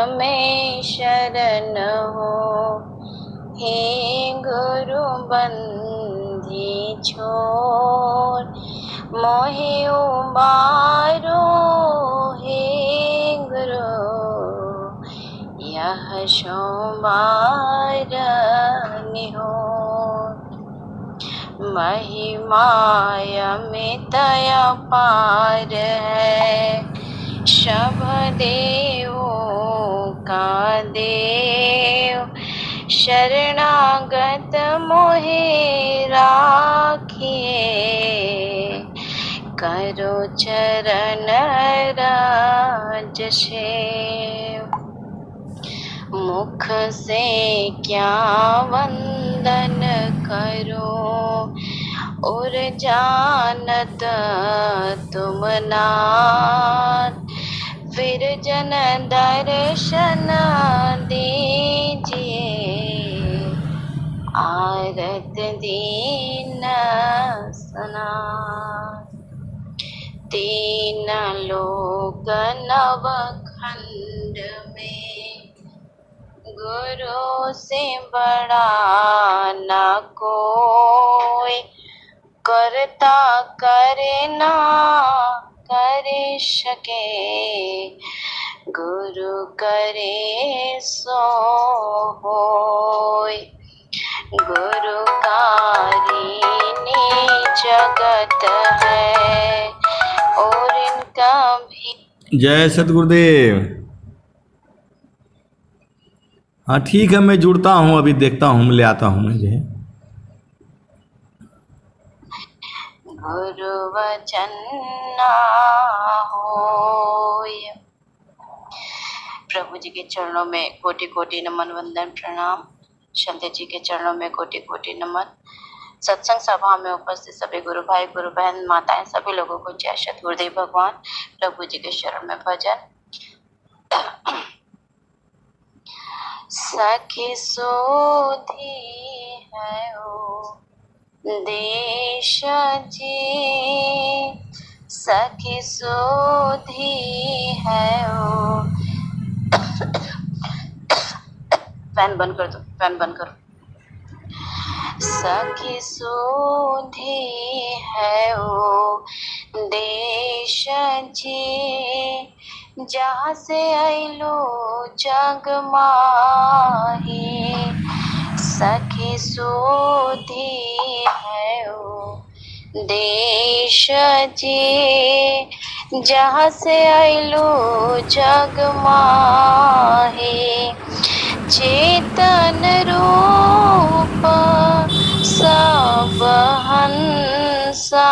में शरण हो, हे गुरु बंदी छोड़ मोहे उबारो, हे गुरु यह सोमवार निहोर। महिमाय अमित अपार है, सब देवों का देव, शरणागत मोहे राखिए, करो चरण राज सेव। मुख से क्या वंदन करूं, और जानत तुम नाथ, फिर जन दर्शन दीजिए, आरत दीन सनाथ। तीन लोक नवखंड में, गुरु से बड़ा न कोई, करता करे ना करे सके, गुरु करे सो होय। गुरुकारी जगत है, और इनका भी। जय सतगुरुदेव। हाँ ठीक है, मैं जुड़ता हूँ, अभी देखता हूँ, ले आता हूँ मुझे। गुरु वचन ना होय। प्रभु जी के चरणों में कोटि कोटि नमन वंदन प्रणाम। शंकर जी के चरणों में कोटि कोटि नमन। सत्संग सभा में उपस्थित सभी गुरु भाई गुरु बहन माताएं सभी लोगों को जय सतगुरुदेव भगवान। प्रभु जी के शरण में भजन। सखी सोधी है ओ देश जी, सखी सोधी है ओ। फैन बंद कर दो, फैन बंद करो। सखी सोधी है ओ देश जी, जहाँ से आइलो जग माही। सखी सोधी है ओ देश जी, जहाँ से आइलो जग माही। चेतन रूप सब हंसा,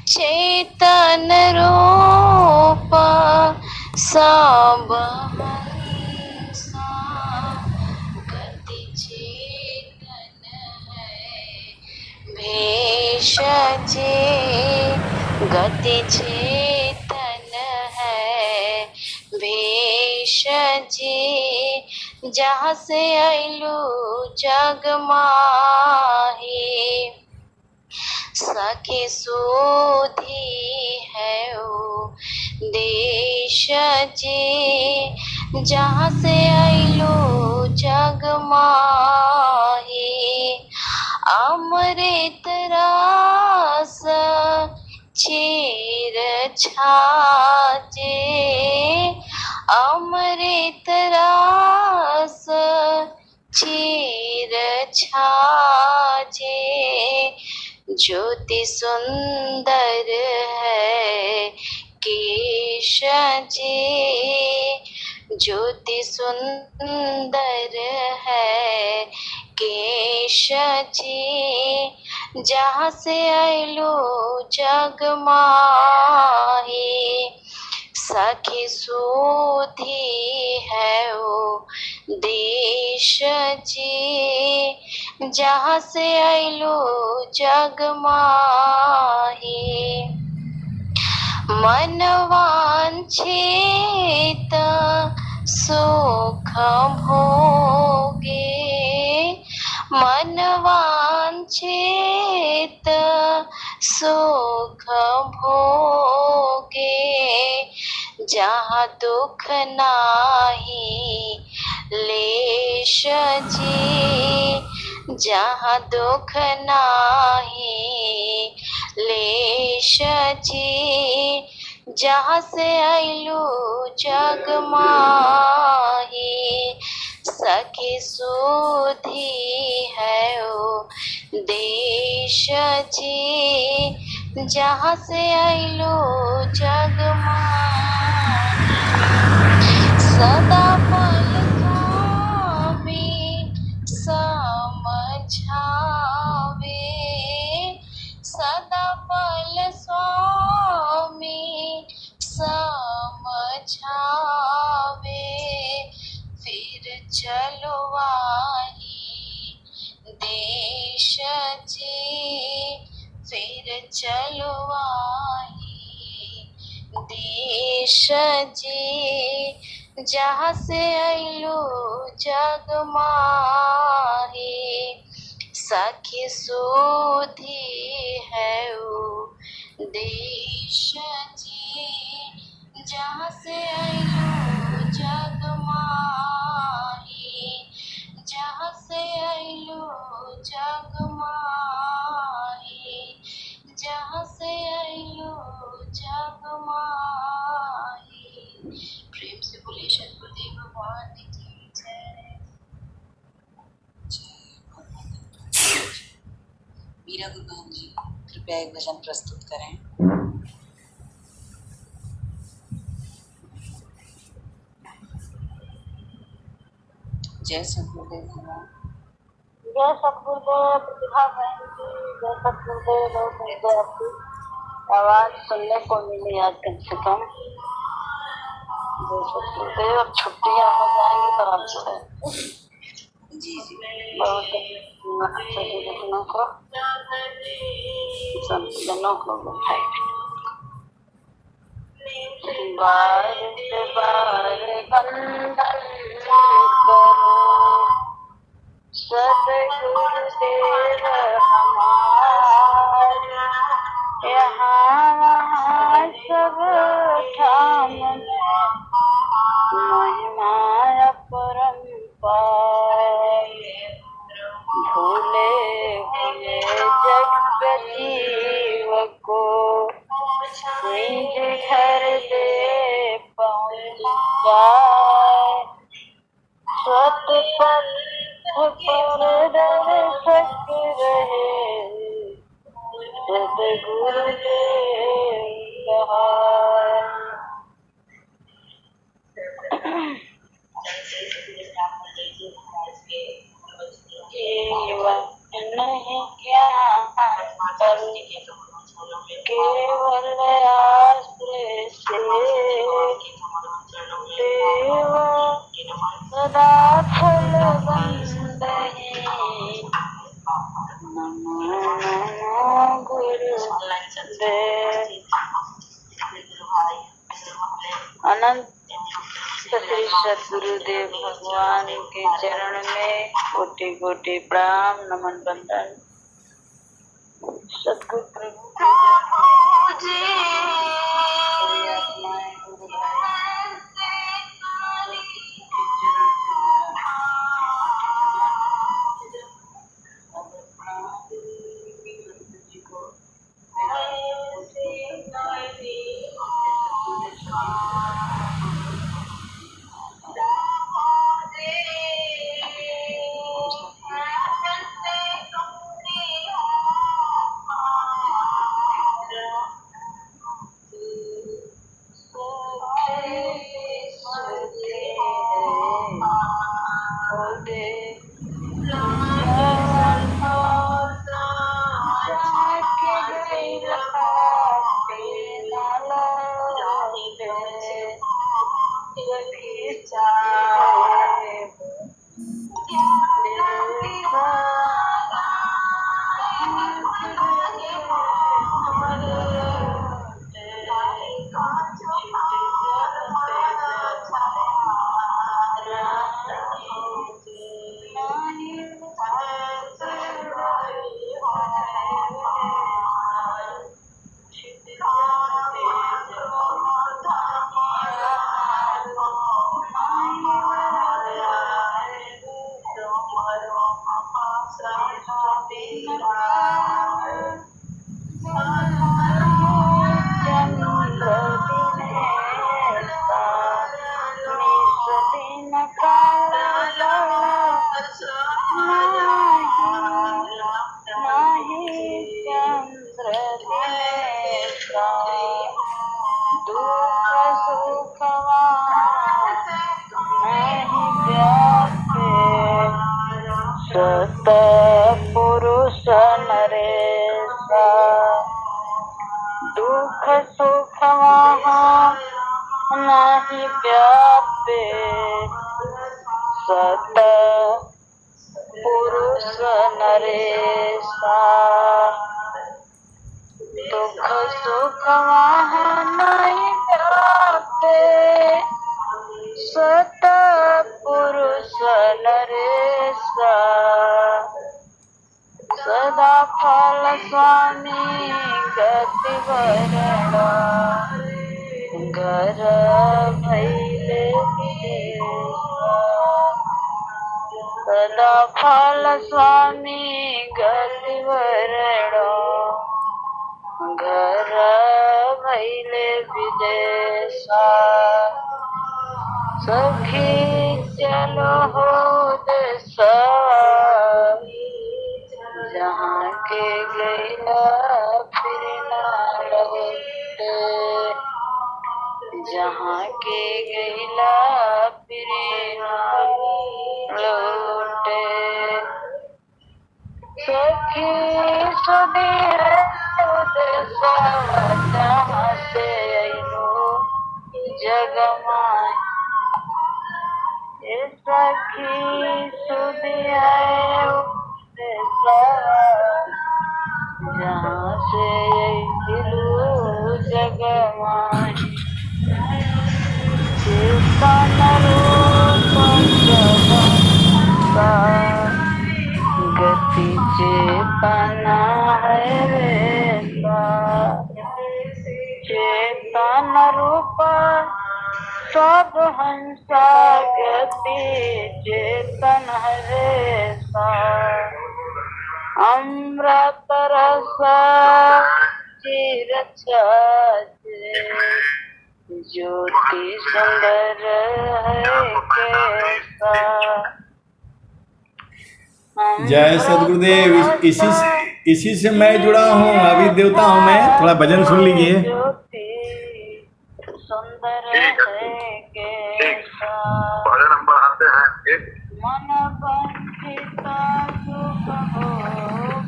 चेतन रूप सब हंसा, गति चेतन है भेष जी, गति चेतन है भेष जी, जहाँ से आइलू जग माही। सखी सोधी है ओ देश जी, जहाँ से आइलो जग माही। अमृत रस चीर छाजे, अमृत रस चीर छाजे, ज्योति सुंदर है केश जी, ज्योति सुंदर है केश जी, जहाँ से आइलो जग माही। सखी सोधी है ओ देश जी, जहाँ से आइलो जग माही। मन वांछित सुख भोगे, मन वांछित सुख भोगे, जहाँ दुख नाही लेश जी, जहाँ दुख नाही लेश जी, जहाँ से आइलू जग माही, सखी सुधी है ओ देश जी, जहाँ से आइलो जग माही, सदा पल स्वामी समझावे, सदा पल स्वामी समझावे, फिर चलो आई देश जी, फिर चलो आई देश जी, जहाँ से आइलो जग माही, सखी सुधी है ओ देश जी, जहाँ से आइलो जग माही, जहाँ से आइलो जग माही, जहाँ से आइलो जग माही। प्रेम से बोले सतगुरुदेव भगवान की जय। मीरा गुरु बहन जी कृपया एक भजन प्रस्तुत करें। जय सतगुरुदेव भगवान। जय सतगुरुदेव प्रतिभा बहन जी, जय सतगुरुदेव। बहुत मुझे आपकी आवाज सुनने को मिली आज कम से कम। जय सतगुरुदेव। अब छुट्टियाँ हो जाएंगी तो आपसे जी जी बहुत सभी बहनों को संतजनों को बधाई। बार बार वंदन करो सतगुरुदेव हमारे, यहाँ वहाँ सब ठाम में महिमा अपरंपार, भूले हुए जग जीव को निज घर दे पहुँचाए, स्वत पथ पर दर्शक रहे सतगुरुदेव कहाए। जीवन नहीं ज्ञान केवल आश्रय से देव सदा फल बंदे, नमो नमो गुरुदेव। अनंत श्री सतगुरुदेव भगवान के चरण में कोटि कोटि प्रणाम नमन वंदन। सतगुरु प्रभु जी आत्माएं गुरु भाई के चरण जी को सतपुरुष नरेसा दुख सुख वहाँ नहीं व्यापे सतपुरुष नरेसा दुख सुख वहाँ नहीं व्यापे सतपुरुष नरेसा सदा फल स्वामी गति वरणा घर भैले सदा फल स्वामी गति वरणा घर भैले विदेशा सखी चलो हो देशा जहाँ के गैला फिर ना लौटे जहाँ के गैला फिर ना लौटे सखी सुधी देशा जहाँ से अइलो जग माय सखी सुधी जहाँ से दिलू जग माय चेतन रूप गति चेतना है वैसा चेतन रूप सब हंसा गति चेतन है वैसा अमृत रस चिर ज्योति सुंदर है कैसा जय सदगुरुदेव। इसी से मैं जुड़ा हूँ, अभी देवता हूँ मैं। थोड़ा भजन सुन लीजिए। ज्योति सुंदर है कैसा पहले नंबर आते हैं एक मन बंचिता सुख भोग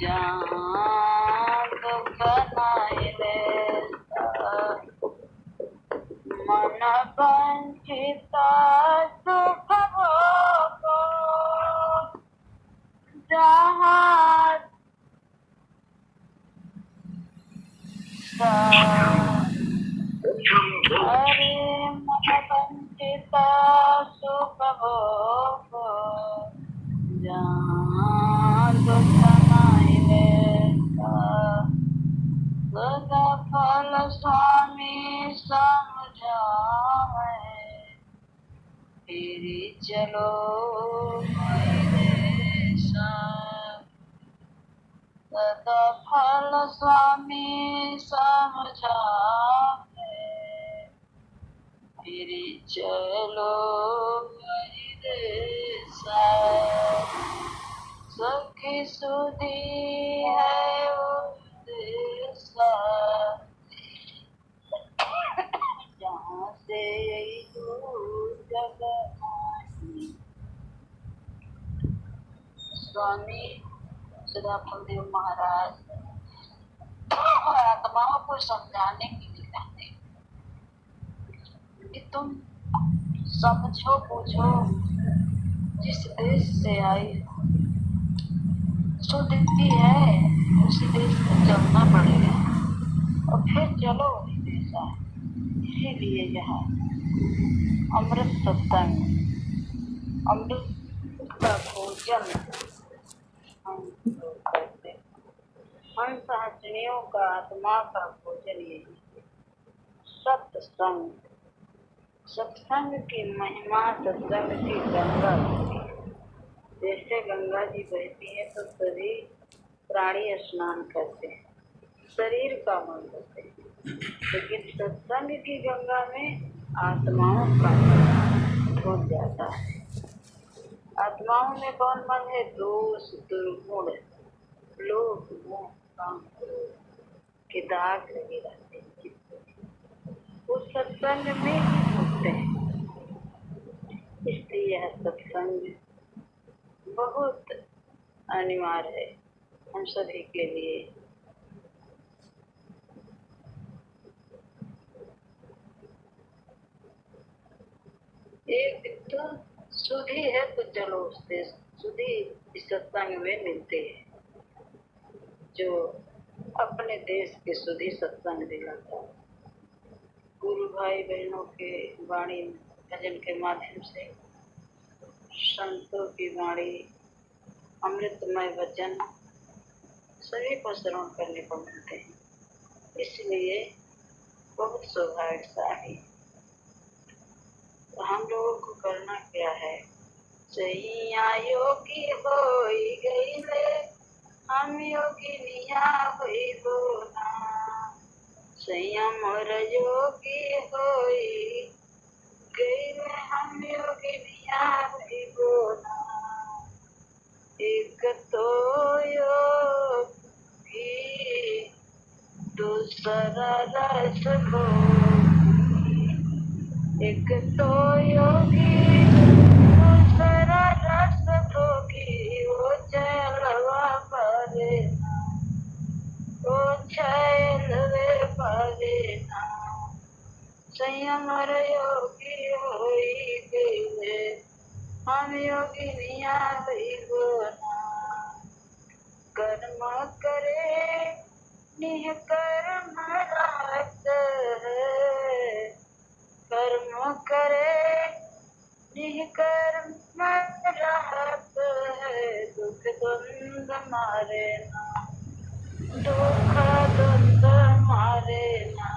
जहाँ दुख नहीं लेता मन बंचिता सुख भोग जहाँ हरे मन बंचिता सुख भोग जहाँ दुख नहीं लेता सदा फल स्वामी समझावे तेरी चलो देशा सदा फल स्वामी समझावे तेरी चलो देशा सखी सुधी है देशा जहाँ से जग स्वामी सदाफल देव महाराज आत्माओं को समझाने के लिए कहते हैं कि तुम समझो पूछो जिस देश से आई जो दिखती है उसी देश में चलना पड़ेगा और फिर चलो वही देश आए। इसीलिए यहाँ अमृत सत्संग अमृत का भोजन हम लोग करते हैं। हम सहचनियों का आत्मा का भोजन यही है सत्संग। सत्संग की महिमा सत्संग की गंगा होती है। जैसे गंगा जी बहती है तो सभी प्राणी स्नान करते हैं, शरीर का मन करते हैं, लेकिन सत्संग की गंगा में आत्माओं का मन धुल जाता है। आत्माओं में कौन मन है? दोष दुर्गुण लोभ मोह काम क्रोध के दाग लगे रहते हैं। उस सत्संग में ही होते हैं। इसलिए यह सत्संग बहुत अनिवार्य है हम सभी के लिए। एक तो सुधी है तो चलो उससे सुधी इस सत्संग में मिलते हैं, जो अपने देश के सुधी सत्संग दिलाता है। गुरु भाई बहनों के वाणी भजन के माध्यम से, संतों की वाणी, अमृतमय वचन सभी को श्रवण करने को मिलते हैं, इसलिए बहुत सौभाग्यशाली। तो हम लोगों को करना क्या है? सैया योगी होई गईले, हम योगी निया होई बोना। सैया मोर योगी होई गईले, हम योगी निया होई बोना। एक तो योगी दूसरा रस भोगी, एक तो योगी दूसरा रस भोगी। वो चलवा पारे ना, वो चलवे पारे ना। संयम योगी होई गईले, हम योगी निया होई बोना। कर्म करे निह कर्म रात है, कर्म करे निह कर्म रात है। दुख द्वंद मारे ना, दुख द्वंद मारे ना।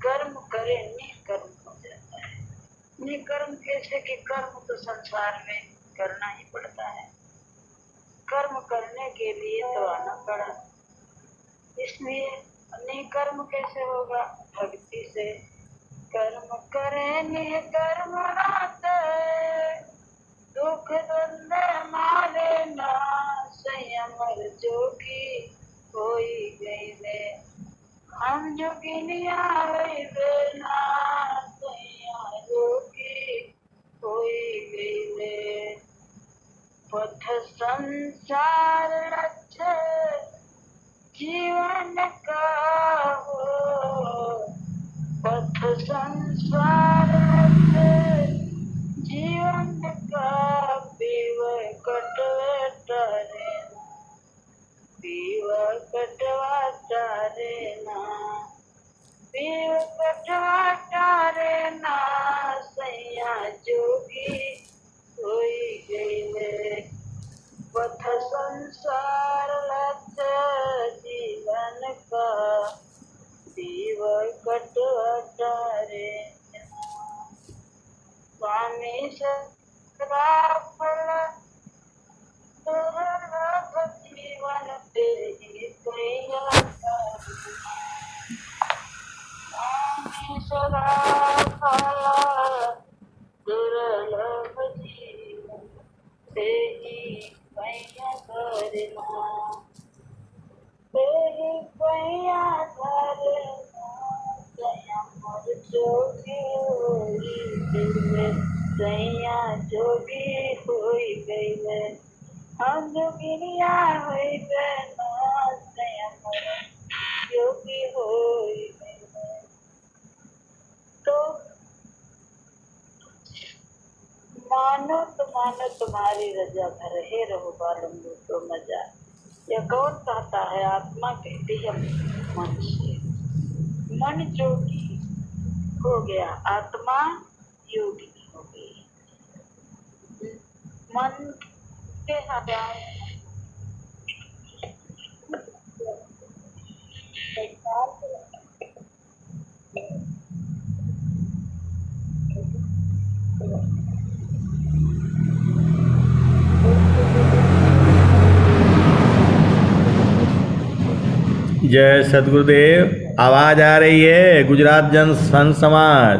कर्म करे निष्कर्म हो जाता है। निष्कर्म कैसे कि कर्म तो संसार में करना ही पड़ता है, कर्म करने के लिए तो आना पड़ा, इसलिए निष्कर्म कैसे होगा? भक्ति से। कर्म करे निष्कर्म रात, दुख द्वंद मारे ना। संयम जोगी होई गईले, हम जोगिनिया होइबे ना। सैया योगी होई गईले, पथ संसार लक्ष्य जीवन का हो। पथ संसार लक्ष्य जीवन का, पीव कटवे तारे ना, पीव कटवा तारे ना, पीव कटवा तारे ना। सैया जोगी होई गईले, पथ संसार लक्ष्य जीवन का, पीव कटवा तारे ना। स्वामी सराफल दुर्लभ जीवन तेरी कैया स्वामी सराफल दुर्लभ जीवन तेरी कैया करना, तेरी कैया करना। संयम जोगी होई गईले, सैया जोगी होई गईले, हम जोगिनिया होइबे ना। संयम जोगी होई गईले, तो मानो तो मानो तुम्हारी रजा, घर हे रहो बालम तो मजा। यह कौन कहता है? आत्मा कहती है मन से। मन जोगी हो गया, आत्मा योगी हो गई। मन के हजार जय सद्गुरुदेव। आवाज आ रही है? गुजरात जन संत समाज